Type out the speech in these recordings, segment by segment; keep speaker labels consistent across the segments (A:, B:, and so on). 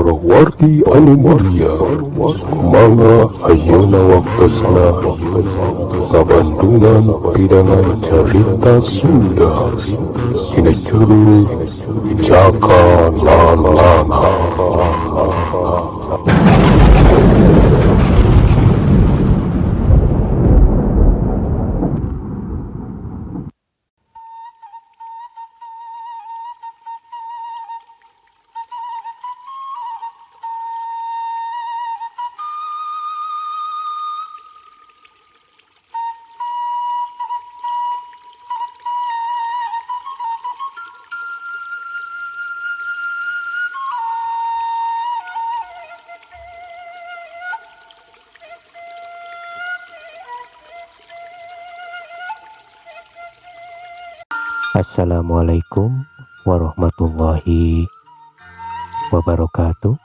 A: para wargi anu mulia mangga ayeuna waktosna kabandungan pidangan carita Sunda tina judul Jaka Lalana. Assalamualaikum warahmatullahi wabarakatuh.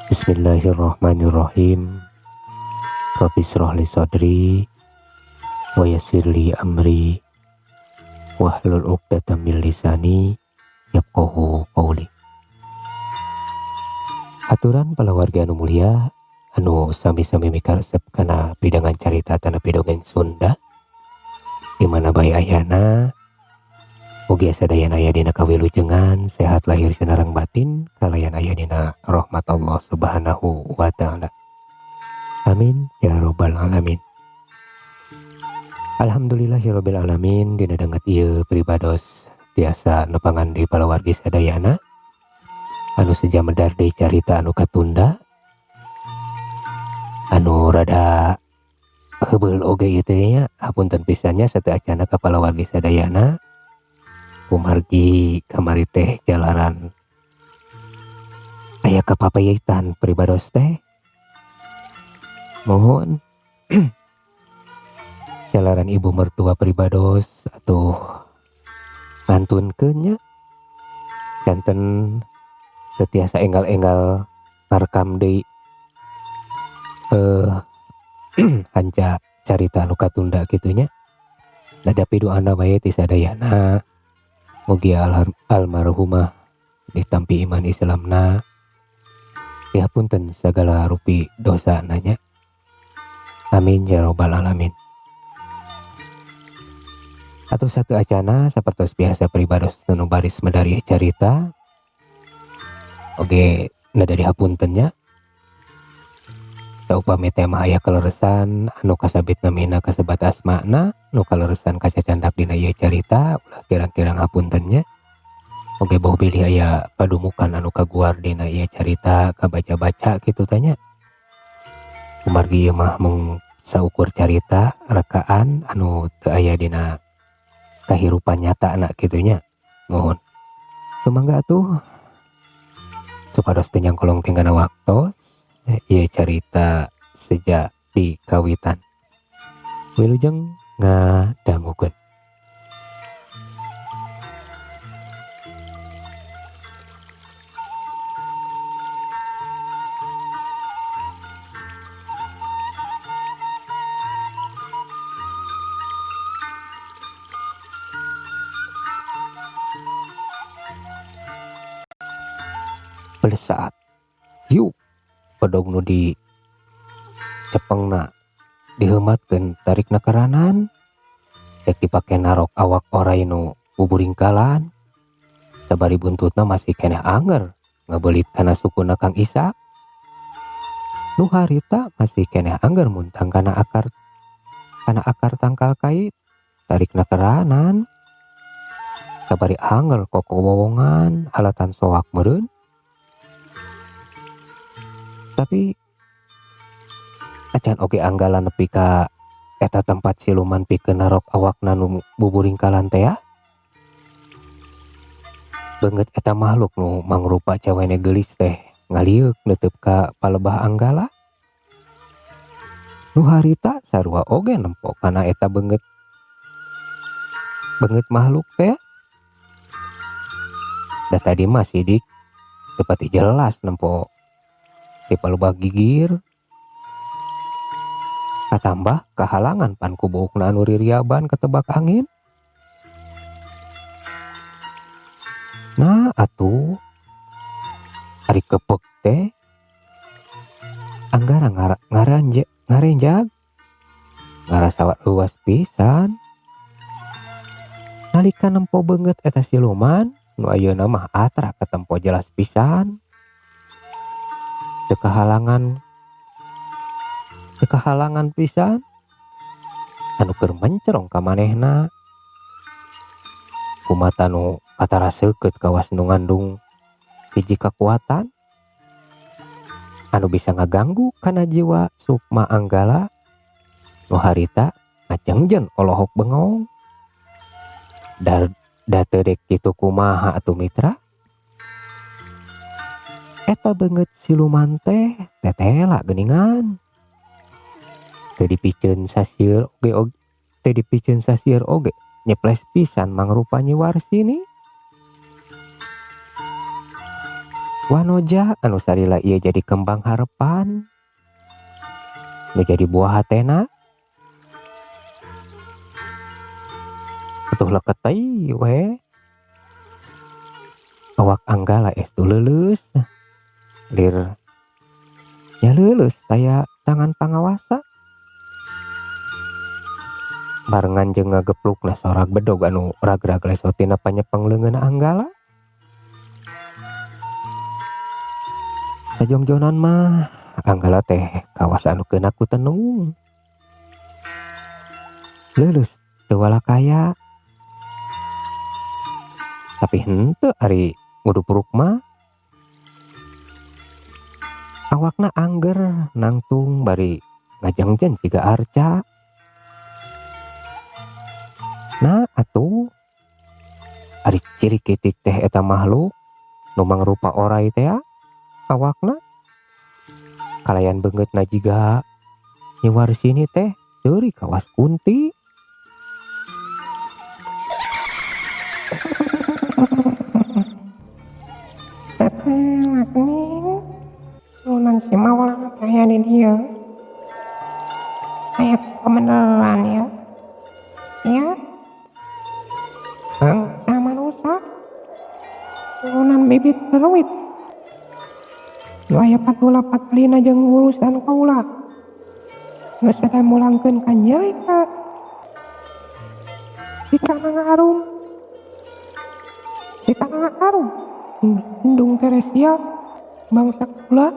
A: Bismillahirrahmanirrahim. Rabbi shrah li sadri wa yassir li amri wahlul 'uqdatam min lisani yafqahu qauli. Aturan palawargi anu mulia anu sami-sami mikaresep kana pidangan carita tanapi dongeng Sunda di mana bae ayana mugi sadayana aya dina kawilujengan sehat lahir sinareng batin kalayan aya dina rahmat Allah Subhanahu wa taala. Amin ya rabbal alamin. Alhamdulillahirabbil alamin. Dina danget ieu pribados tiasa nepangan di palawargi sadayana anu seja medar deui carita anu katunda anu rada heubeul oge ieu teh nya, hapunten pisannya sateu acana ka palawargi sadayana kumargi kamari teh jalaran aya kapapayaitan pribados teh mohon jalaran ibu mertua pribados atuh ngantunkeun nya janten teu tiasa enggal-enggal ngarekam deui hanca carita anu katunda kitunya. Nadapi doana bae ti sadayana mugi almarhumah ditampi iman Islamna dihapunten sagala rupi dosa nanya. Amin ya rabbal alamin. Atuh satu acana sapertos biasa pribados nu baris medari carita oge nada dihapuntennya. Saupami tema aya kaleresan anu kasabit namina kasebat asmana nu kaleresan kacacandak dina ieu carita ulah kirang-kirang hapuntennya. Oge boh bilih aya padumukan anu kaguar dina ieu carita kabaca-baca kitu tanya. Kumargi ieu mah mung saukur carita rekaan anu teu aya dina kahirupan nyata anak kitunya. Mohon sumangga atuh supados teu nyangkolong tinggana waktos ieu carita sejak di kawitan. Wilujeng ngadangukeun. Pelesat yuk pedog nu di cepengna diheumatkeun tarikna karanan dek dipake narok awak oray nu buburingkalan sabari buntutna masih keneh anger ngabelit kana sukuna Kang Ishak. Nu harita masih keneh anger muntang kana akar tangkal kait tarikna karanan sabari anger koko wowongan alatan soak meureun. Tapi acan oge anggalan nepi ka eta tempat siluman pikeun narok awakna nu buburingkalan teh. Beungeut eta makhluk nu mangrupa cawene geulis teh ngalieuk neuteub ka palebah anggala. Nu harita sarua oge nempo kana eta beungeut makhluk teh. Da tadi mah sidik teu pati jelas nempo ti palebah gigir. Katambah kahalangan pan ku buukna anu ririaban ketebak angin. Nah atuh Ari kepek teh anggara ngarenjag ngarasa luas pisan. Nalika nempo banget eta siluman nu ayeuna mah atra katempo jelas pisan. Teu kahalangan pisan anu keur mencerong ka manehna. Kumata nu katarasekeut kawas nu ngandung hiji kekuatan anu bisa ngaganggu kana jiwa Sukma Anggala nu harita ngajengjen olohok bengong. Da teu dek kitu kumaha atuh mitra? Eta beungeut siluman teh tetela geuningan. Teu dipikeun sasieun oge nyeples pisan mangrupa Nyi Warsini. Wanoja anu sarila ieu jadi kembang harepan nu jadi buah hatena. Atuh leukeut teuing we. Awak Anggala estu leuleus. Lir nya leuleus taya tangan pangawasa. Barengan jeung ngageplukna sorak bedog anu ragrag leso tina panyepeng leungeun Anggala. Sajongjonan mah Anggala teh kawas anu keuna ku tenung. Leuleus teu walakaya. Tapi henteu ari ngudupruk mah. Awakna angger nangtung bari ngajengjen siga arca. Nah atuh ari ciri kitik teh eta makhluk nu mangrupa oray teh awakna. Kalayan beungeutna jiga Nyi Warsini teh seuri kawas kunti. Teteh ning nunan si Maulana teh aya di dieu. Aya kebeneran ya. Ya. Bangsa manusia turunan bibit beruit nu aya patula patlina jeung urusan kaula nu sada mulangkeun ka nyerika si kana ngarum Indung Teresia bangsa kaula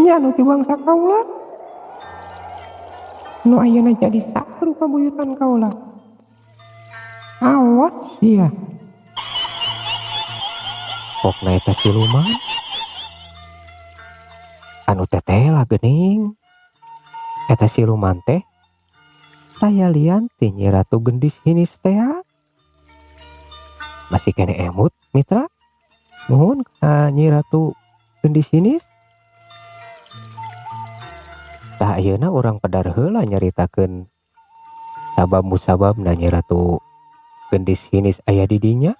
A: nya nu ti bangsa kaula nu ayeuna jadi satru pabuyutan kaula. Awas ya. Pokna eta siluman anu tetela geuning. Eta siluman teh taya lian ti Nyi Ratu Gendis Hinis teh. Masih kene emut mitra? Nuhun ka Nyi Ratu Gendis Hinis. Tah ayeuna urang pedar heula nyaritakeun sabab musababna Nyi Ratu Gendis Hinis aya di dinya.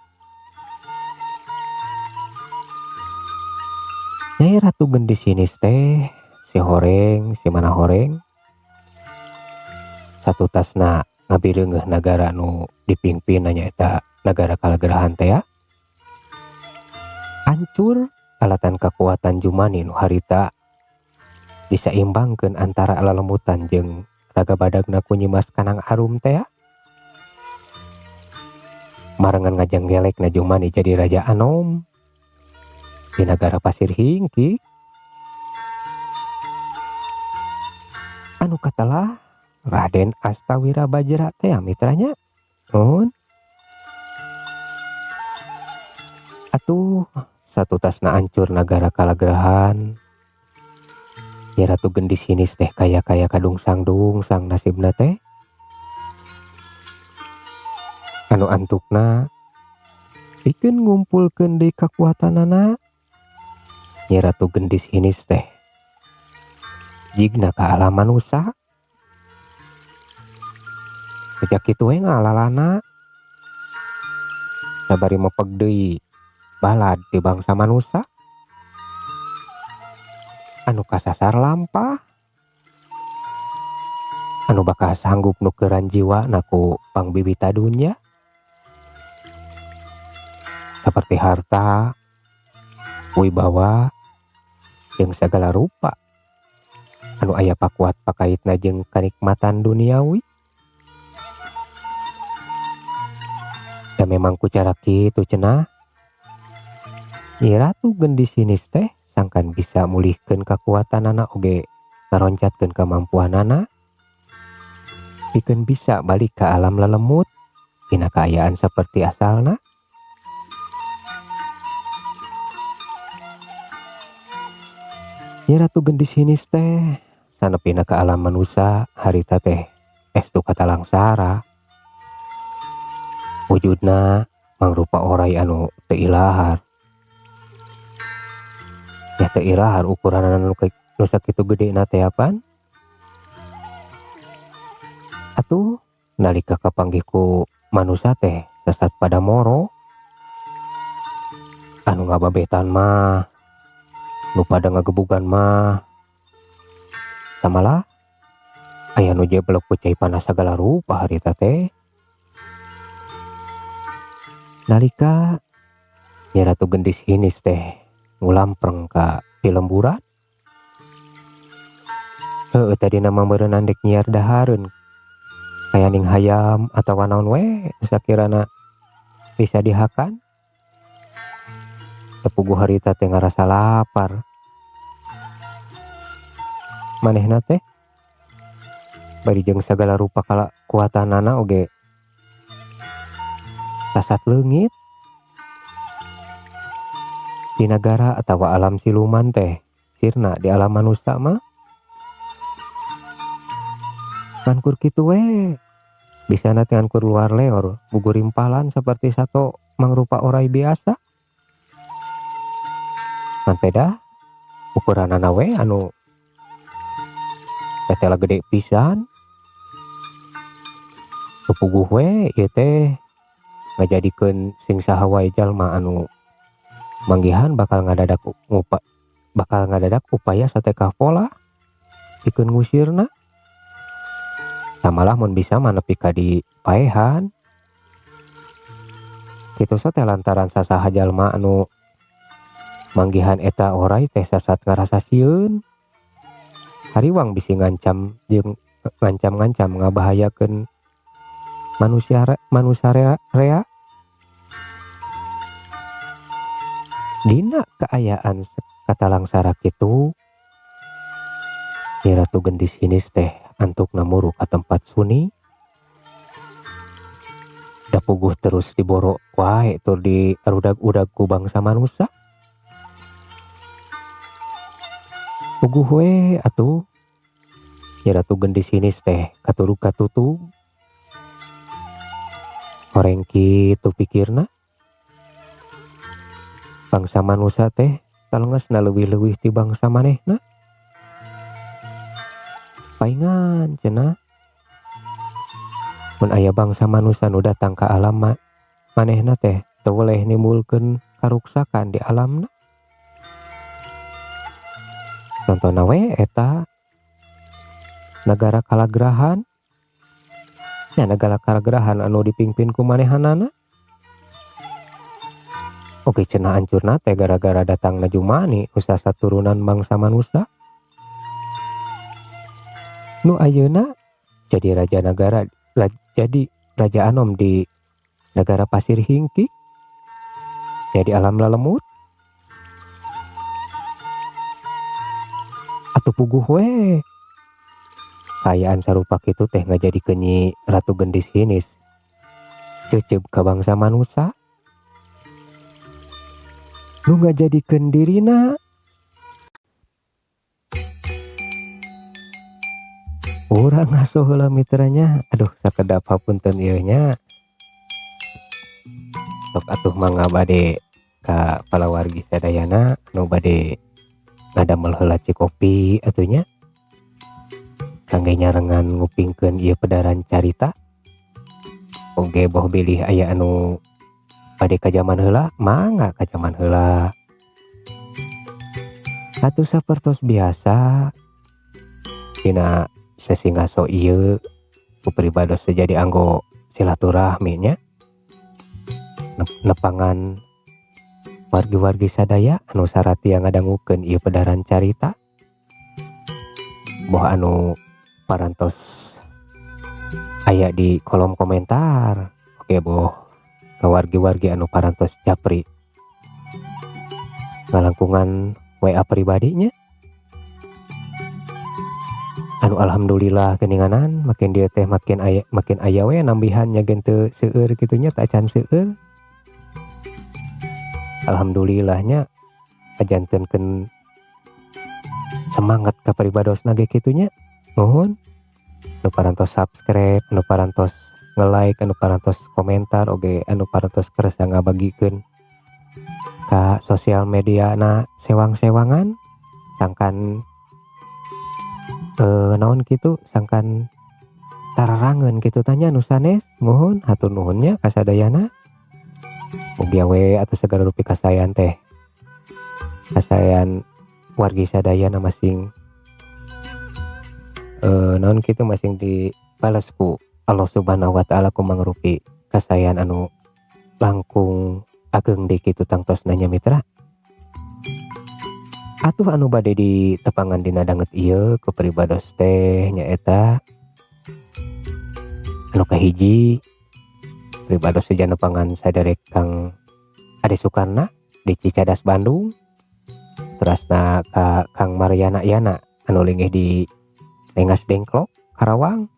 A: Nyai Ratu Gendis Hinis teh si horeng si mana horeng satu tasna ngabireungeuh nagara nu dipingpin nya eta nagara Kalagrahan teh. Hancur alatan kekuatan Jumani nu harita disaimbangkeun antara lalemutan jeung raga badagna ku Nyi Mas Kanang Arum teh. Marengan ngajenggelekna Jumani jadi Raja Anom di negara Pasir Hingki. Anu katelah Raden Astawirabajra teh mitranya. Nuhun. Atuh satu tasna hancur nagara Kalagrahan. Nyi Ratu Gendis Hinis teh kaya-kaya kadungsang nasibna teh. Anu antukna pikeun ngumpulkeun deui kakuatanana. Nyi Ratu Gendis Hinis teh jigna ka alam manusia. Sejak kitu we ngalalana sabari mepeg deui balad ti bangsa manusia anu kasasar lampah, anu bakal sanggup nukeran jiwa naku pangbibita dunya seperti harta, wibawa jeung sagala rupa anu aya pakuat pakaitna jeung kanikmatan duniawi. Da memang ku cara kitu cenah Nyi Ratu Gendis hinis teh sangkan bisa mulihkeun kakuatanana oge ngaroncatkeun kamampuanana pikeun bisa balik ka alam lelemut dina kaayaan saperti asalna. Nyi Ratu Gendis hinis teh sanepina ka alam manusia harita teh estu katalangsara. Wujudna mangrupa oray anu teu ilahar. Ya teu ilahar ukuranna nu sakitu gedena teh apaan? Atuh nalika kapanggih ku manusia teh sesat pada moro. Anu ngababetan mah, nu pada ngagebugan mah samalah aya nu jeblok ku cai panas sagala rupa harita teh. Nalika Nyi Ratu Gendis hinis teh ngulampreng ka ti lemburan. Tadi nama meureun dek nyiar dahareun kaya ning hayam atawa naon we sakirana bisa dihakan. Tepuguh harita teh ngarasa lapar. Manehna teh bari jeung sagala rupa kuatanana oge sasat leungit. Di negara atawa alam siluman teh sirna di alam manusia mah ngankur kitu we bisana teh ngankur luar leor gugurimpalan seperti sato mangrupa oray biasa. Peda ukuranana we anu tetela gede pisan. Kepuguh we ieu teh ngajadikeun sing saha wae jalma anu manggihan bakal ngadadak upaya sateka pola pikeun ngusirna. Samalah mun bisa manepi ka di paehan. Kitu teh lantaran sasaha jalma anu manggihan eta oray teh sasat ngarasa sieun. Hariwang bisi ngancam jeung ngancam ngabahayakeun manusia rea. Dina kaayaan katalangsara kitu Nyi Ratu Gendis hinis teh antukna muru ka tempat suni. Da puguh terus diboro wae tur di arudag-udag ku bangsa manusia. Puguh we atuh Nyi Ratu Gendis hinis teh katurug-katutug. Horeng kitu pikirna. Bangsa manusia teh talengesna leuwih-leuwih ti bangsa manehna. Paingan cenah mun aya bangsa manusia nu datang ka alam manehna teh teu weleh nimbulkeun karuksakan di alamna. Contohna we eta negara kalagrahan. Ya negara kalagrahan anu dipingpin ku manehanana oge cenah hancurna teh gara-gara datangna Jumani usaha saturunan bangsa manusia. Nu ayeuna jadi raja negara jadi raja anom di negara pasir hingki jadi alam lelemut. Atuh puguh we kaayaan sarupa kitu teh ngajadikeun Nyi Ratu Gendis hinis ceuceub ka bangsa manusia. Nu ngajadikeun dirina urang ngasuh heula mitranya. Aduh sakedap hapunten ieu nya. Sok atuh mangga bade ka palawargi sadayana nu bade ngadamel heula cikopi atunya. Kangge nyarengan ngupingkeun ieu pedaran carita. Oge boh bilih aya anu bade ka jaman heula, mangga ka jaman heula. Atuh sapertos biasa dina sesi ngaso ieu ku pribados jadi anggo silaturahmi nya. Nepangan wargi-wargi sadaya anu sarati yang ngadangukeun ieu pedaran carita, boh anu parantos aya di kolom komentar, oke boh wargi-wargi anu parantos japri ngalangkungan WA pribadinya, anu alhamdulillah geninganan makin dia teh makin aya we nambihan nyagen teu seueur kitunya tak can seueur. Alhamdulillahnya ajantenkeun semangat ka pribadosna ge kitunya. Nuhun anu parantos subscribe, anu parantos nge-like, anu parantos komentar oge anu parantos kersa ngabagikeun ka sosial media na sewang-sewangan sangkan naon kitu sangkan tararangeun kitu tanya nu sanes. Nuhun hatur nuhunnya kasadayana. Mugi we atuh segala rupi kasayan teh kasayan wargi sadayana masing naon kitu masing dibales ku Allah Subhanahu wa taala ku mangrupi kasayan anu langkung ageng deui kitu tangtosna nya mitra. Atuh anu bade ditepangan dina danget ieu ku peribados teh nyaeta anu kahiji pribados seja nepangan sadere Kang Ade Sukarna di Cicadas Bandung, terasna ka Kang Mariana Yana anu linggih di Rengas Dengklok Karawang,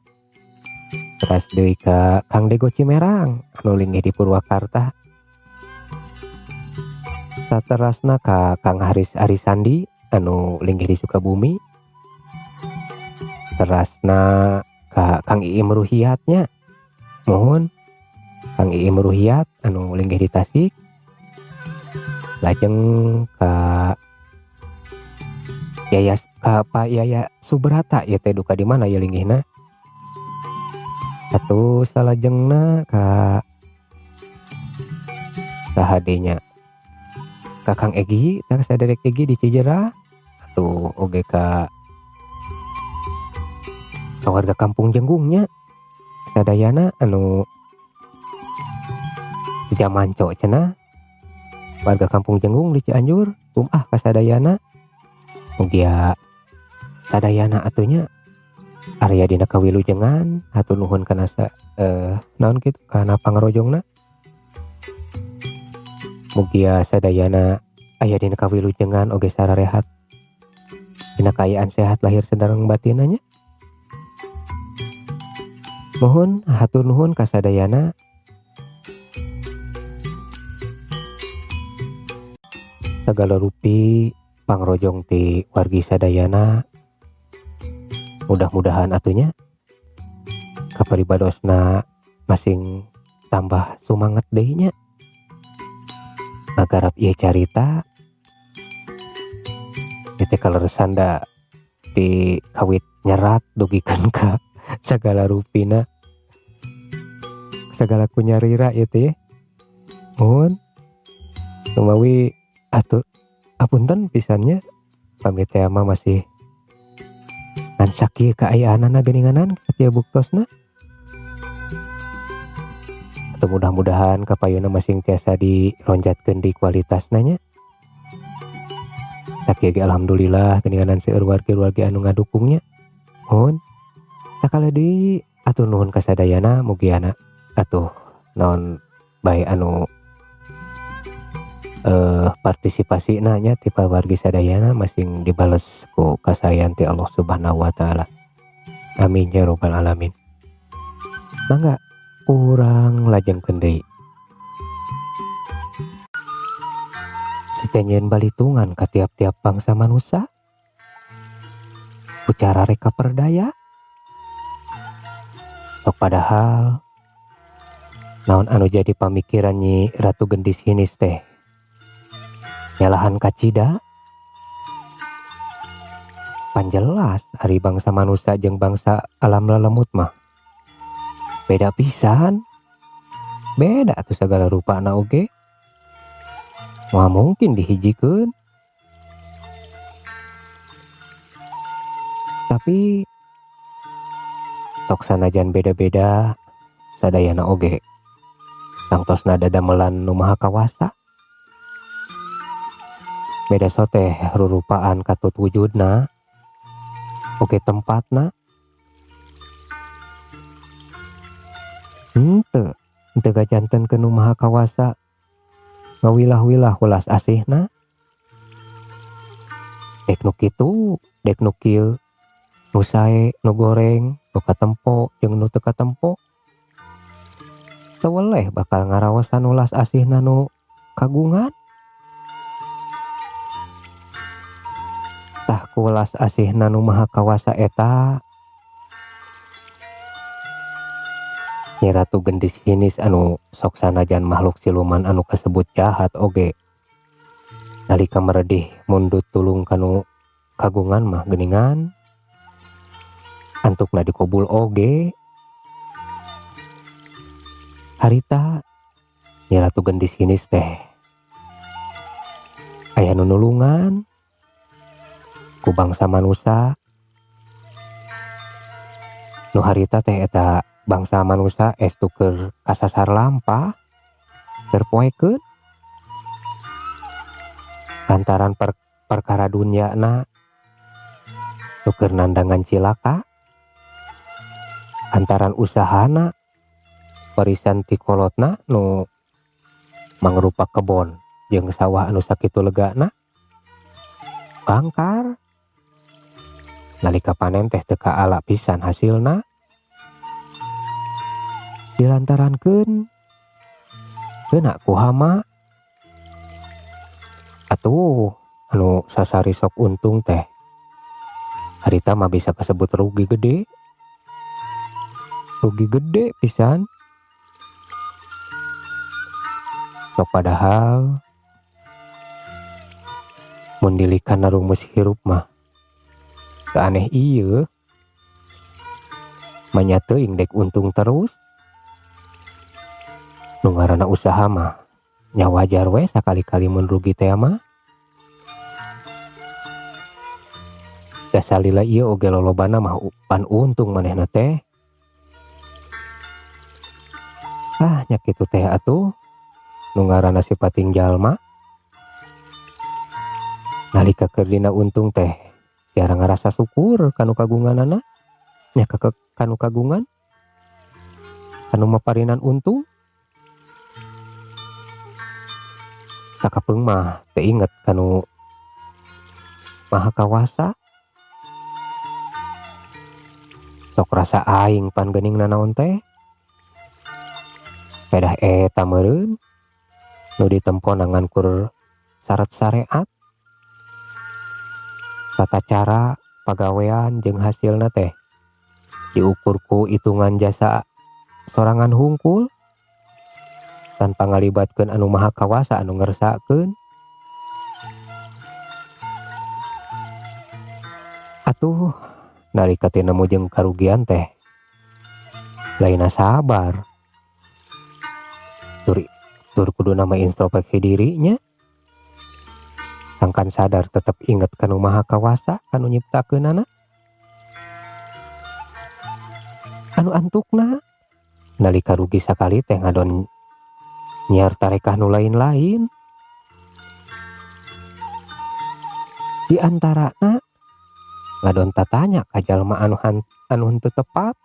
A: teras deui ka Kang Dego Cimerang anu linggih di Purwakarta, saterasna ka Kang Haris Arisandi anu linggih di Sukabumi, terasna ka Kang Iim Ruhiatnya. Mohon Kang Iim Ruhiat anu linggih di Tasik, lajeng ka Pak Yaya Subrata ieu teh duka di mana ya linggihna. Satu salajengna ka sahadenya ka Kang Egi, ka saderek Egi di Cijerah, atuh oge ka warga kampung Jenggungnya sadayana anu Jamanco cenah warga kampung Jenggung di Cianjur kasadayana mugia sadayana atunya area dina kawilujengan hatur nuhun kana naon kitu kana pangrojongna, mugia sadayana aya dina kawilujengan oge sararehat dina kaayaan sehat lahir sadareng batinanya. Mohon hatur nuhun kasadayana sagala rupi pangrojong ti wargi sadayana, mudah-mudahan atunya kaparibadosna masing tambah sumanget deui nya ngagarap ieu carita teh kaleresan da ti kawit nyerat dugikeun ka sagala rupina sagala kunyarira ieu teh. Mohon tumawi atur apunten pisannya pamit teh mah masih ngan sakieu kaayaanana geninganan sakieu buktosna. Atau mudah-mudahan kapayuna masing tiasa dironjatkeun di kualitasna nya. Sakieu ge alhamdulillah geninganan seueur wargi-wargi anu ngadukungnya. Mohon sakali deui atur nuhun kasadayana mugi anak atuh naon bae anu partisipasi nanya tipe wargi sadayana masing dibales ku kasayan ti Allah Subhanahu wa taala. Amin ya robbal alamin. Mangga urang lajengkeun deui. Secenyeun balitungan ka tiap-tiap bangsa manusia. Ucara reka perdaya. Sok padahal naon anu jadi pamikiran nyi Ratu Gendis hinis teh nyalahan kacida panjelas ari bangsa manusia jeung bangsa alam lelemut mah beda pisan, beda atuh sagala rupana oge moal mungkin dihijikeun. Tapi sok sanajan beda-beda sadayana oge tangtosna dadamelan nu maha kawasa. beda soteh rurupaan katut wujudna oke tempatna henteu henteu gajanten ke nu maha kawasa ngawilah-wilah welas asihna dek nu kitu dek nu kieu nu sae nu goreng nu katempo jeung nu teu katempo teu weleh bakal ngaraosan welas asihna nu kagungan. Tah ku welas asihna nu maha kawasa eta Nyi Ratu Gendis Hinis anu sok sanajan makhluk siluman anu kasebut jahat oge nalika meredih mundut tulung kanu kagungan mah geuningan antukna dikobul oge. Harita Nyi Ratu Gendis Hinis teh aya nu nulungan ku bangsa manusia nu harita teh eta bangsa manusia estu keur kasasar lampah keur poekeun lantaran perkara dunyana nu keur nandangan cilaka antaran usahana warisan ti kolotna nu mangrupa kebon jeung sawah anu sakitu legana bangkar nalika panen teh teu kaala pisan hasilna dilantarankeun geuna ku hama atuh anu sasari sok untung teh harita mah bisa kasebut rugi gede pisan sok padahal mun dilikan narumus hirup mah teu aneh ieu manya teuing dek untung terus nu ngaranna usaha mah nya wajar we sakali-kali mun rugi teh mah da salila ieu oge lolobana mah pan untung manehna teh nya kitu teh atuh nu ngaranna sipating jalma nalika keur dina untung teh jarang ngarasa syukur kanu kagunganana nya kanu kagungan kanu maparinan untung sakapeung mah teu inget kanu maha kawasa sok rasa aing pan geuning nanaon teh pedah eta meureun nu ditempo nangankur syarat syariat tata cara pagawean jeung hasilna teh diukur ku hitungan jasa sorangan hungkul tanpa ngalibatkeun anu maha kawasa anu ngersaakeun atuh nalika teu nemu jeung karugian teh lainna sabar tur kudu nama introspeksi dirinya sangkan sadar tetep inget kanu maha kawasa kanu nyiptakeunana anu antukna nalika rugi sakali teh ngadon nyiar tarekah nu lain-lain di antarana ngadon tatanya ka jalma anu henteu tepat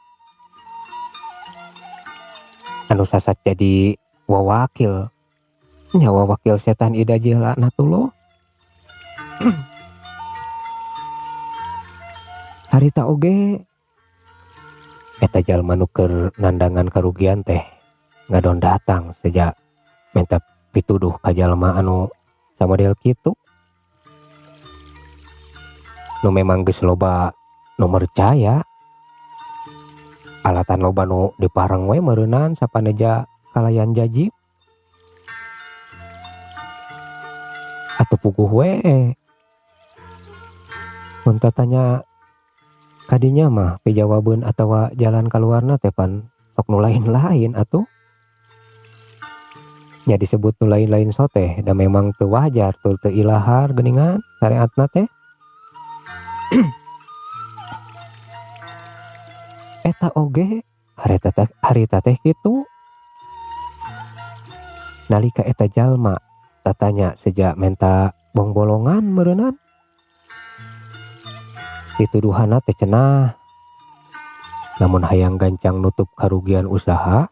A: anu sasat jadi wawakil nya wawakil setan ida laknatullah harita oge eta jalma nu keur nandangan karugian teh ngadon datang sejak menta pituduh ka jalma anu samodel kitu nu memang geus loba nu mercaya alatan loba nu dipareng we meureunan sapaneja kalayan jaji atuh puguh we mun tatanya kadinya mah pijawabeun atawa jalan kaluarna teh pan sok nu lain-lain atuh nya disebut nu lain-lain soteh da memang teu wajar teu ilahar geuningan syariatna teh eta oge harita teh kitu nalika eta jalma tatanya sejak menta bong bolongan merenan dituduhana teh cenah namun hayang gancang nutup karugian usaha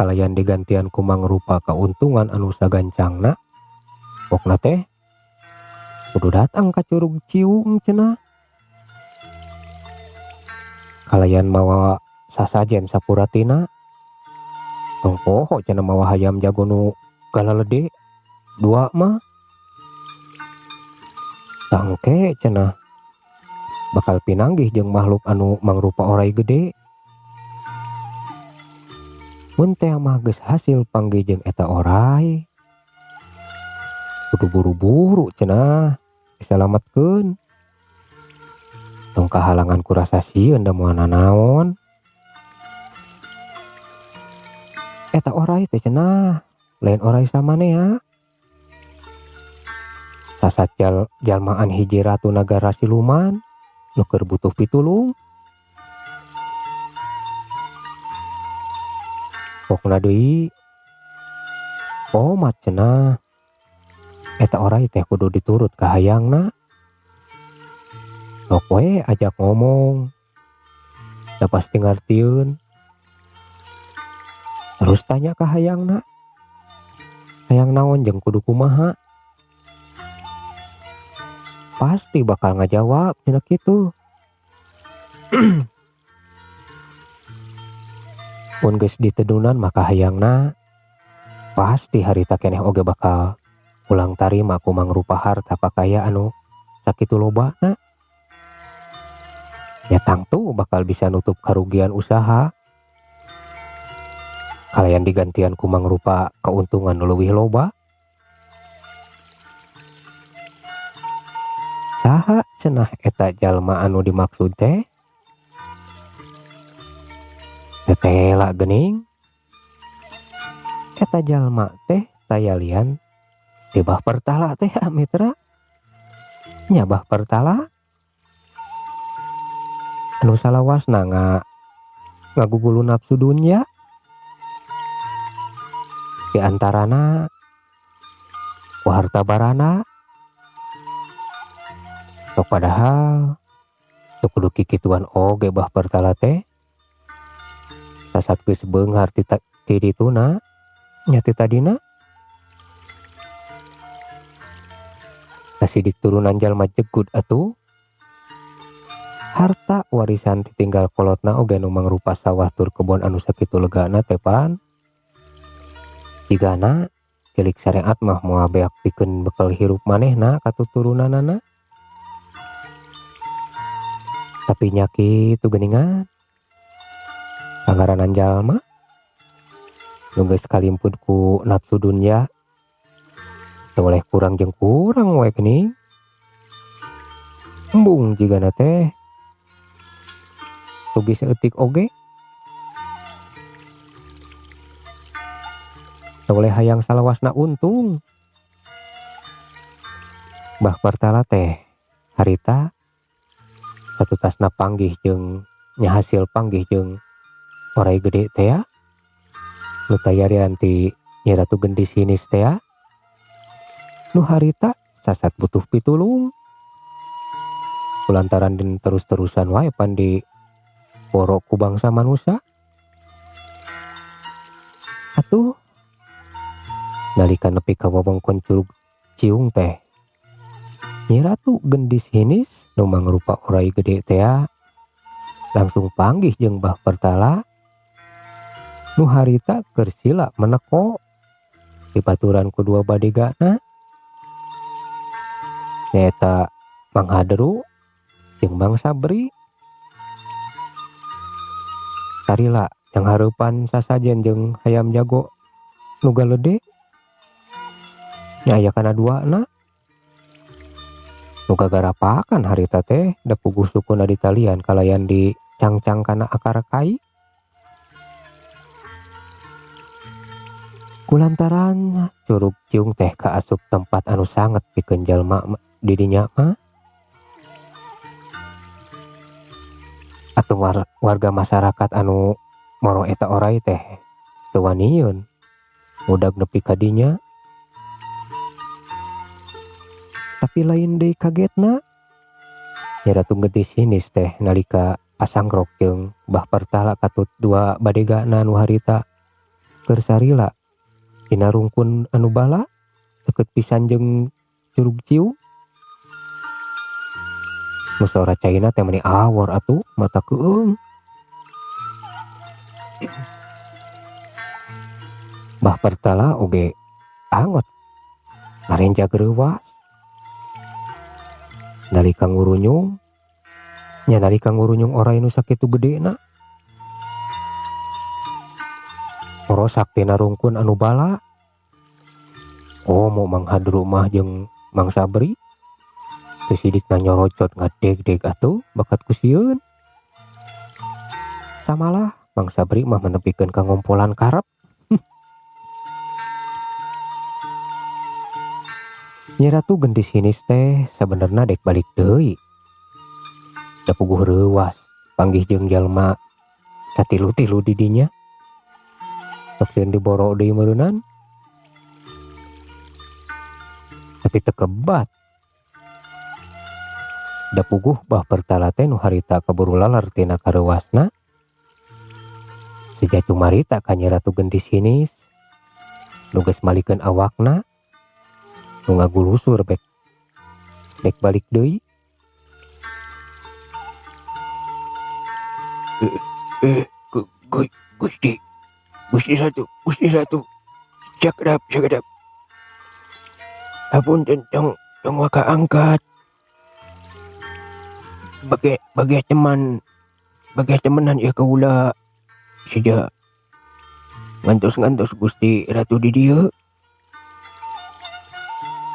A: kalayan digantian ku mangrupa kauntungan anu sagancangna pokna teh kudu datang ka Curug Ciung cenah kalayan mawa sasajen sapuratina tong poho cenah mawa hayam jago nu galalede dua mah tangke cenah bakal pinanggih jeung makhluk anu mangrupa oray gede mun teh mah geus hasil panggih jeung eta oray kudu buru-buru cenah disalametkeun tong kahalangan ku rasa sieun da moal nanaon eta oray teh cenah lain oray samanea sasat jalmaan hiji ratu nagara siluman nu keur butuh pitulung pokna deui omat cenah eta oray teh kudu diturut ka hayangna sok we ajak ngomong da pasti ngartieun terus tanya ka hayangna hayang naon jeung kudu kumaha pasti bakal ngajawab cenah kitu mun geus ditedunan maka hayangna pasti harita keneh oge bakal ulang tarima ku mangrupa harta pakaya anu sakitu lobana ya tangtu bakal bisa nutup karugian usaha kalayan digantian ku mangrupa keuntungan nu leuwih loba saha cenah eta jalma anu dimaksud teh tetela geuning eta jalma teh tayalian tibah pertala teh mitra nyabah pertala anu salawasna ngagugulu nafsu dunya di antarana ku harta barana sok padahal teu kudu kikituan oge bah pertala teh sasat geus beunghar ti dituna nya ti tadina kasidik turunan jalma jegut atuh harta warisan ditinggal kolotna oge nu mangrupa sawah tur kebon anu sakitu legana teh pan jigana tilik syariat mah moal beak pikeun bekal hirup manehna katuturunanana tapi nya kitu geuningan pangaranan jalma nu geus kalimput ku nafsu dunya teu oleh kurang jeung kurang we geuning embung jigana teh rugi saeutik oge teu oleh hayang salawasna untung bah pertala teh harita satutasna panggih jeung nya hasil panggih jeung oray gede teh nu tayarian ti Nyi Ratu Gendis Hinis teh nu harita sasat butuh pitulung kulantaran den terus-terusan wae pan di poro ku bangsa manusia atuh nalika nepi ka wewengkon Curug Ciung teh Nyi Ratu Gendis Hinis nu mangrupa oray gede teh langsung panggih jeung bah pertala nu harita keur sila meneko di baturan kedua badigana nyaeta Mang Haderu jeung Mang Sabri tarila yang hareupan sasajen jeung hayam jago nu galede nya aya kana duana nu gagarapakan harita teh da puguh sukuna ditalian kalayan di cangcang kana akar kai kulantaran Curug Ciung teh kaasup tempat anu sanget pikeun jalma di dinya mah atuh warga masyarakat anu moro eta oray teh teu wanieun mudag nepi ka dinya Tapi lain deui kagetna Nyi Ratu Gendis hinis teh nalika pasangrok jeung Bah Pertala katut dua badegana nu harita keur sarila dina rungkun anu bala deket pisan jeung Curug Ciung. Nu sora caina teh meni awor atuh mata keung. Bah Pertala oge angot ngarenja greuwas nalika ngurunyung oray nu sakitu gedena orosak tina rungkun anu bala. Mau manghadru mah jeung Mang Sabri teu sidikna nyorocot ngadeg-deg atuh bakat ku sieun. Samalah Mang Sabri mah menepikeun ka ngompolan karep. Nyi Ratu Gendis hinis teh sabenerna dek balik deui. Da puguh reuwas panggih jeung jalma satilu-tilu di dinya. Sok sieun diboro deui meureunnan. Tapi teu kebat. Da puguh Bah Pertala teh nu harita kaburu laler tina kareuwasna. Sejatu marita ka Nyi Ratu Gendis hinis nu geus malikeun awakna nu ngagulusur bek balik deui. Gusti Ratu, cakdap. Hapunten tong waka angkat. Bagai temenan ya kaula sejak ngantos Gusti Ratu di dieu.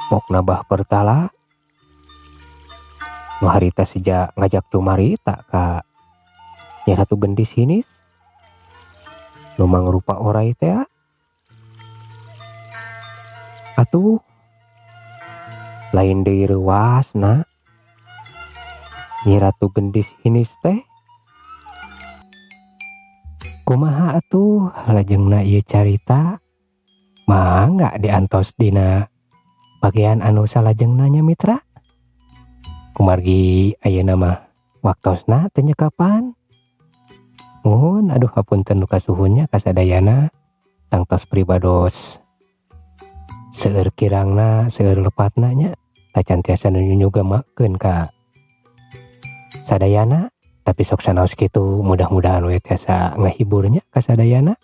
A: Mokna Bah Pertala nu harita sejak ngajak cumarita ka Nyi Ratu Gendis hinis nu mangrupa oray teh atuh lain deui reuasna Nyi Ratu Gendis hinis teh. Kumaha atuh lajengna ieu carita mangga diantos dina bagian anu salajengna nya mitra. Kumargi ayeuna mah waktosna teu nyekapan. Mohon aduh hapunten nu kasuhunnya kasadayana tangtos pribados seueur kirangna seueur lepatna nya tacan tiasa nu nyugamakeun ka sadayana. Tapi sok sanaos kitu mudah-mudahan we tiasa ngahiburnya kasadayana.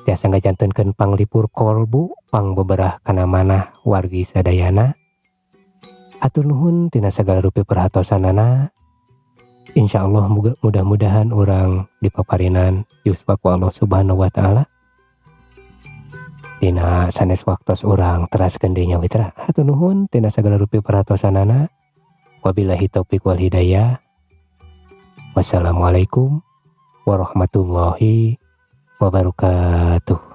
A: Tiasa ngajantenkeun panglipur kolbu pang beberah kana manah wargi sadayana. Hatur nuhun tina sagala rupi perhatosanana. Insyaallah mudah-mudahan urang dipaparinan yuswa ku Allah Subhanahu wa taala. Tina sanes waktos urang teraskeun deui nya mitra. Hatur nuhun tina sagala rupi perhatosanana. Wabillahi taufik wal hidayah. Wassalamualaikum warahmatullahi wabarakatuh.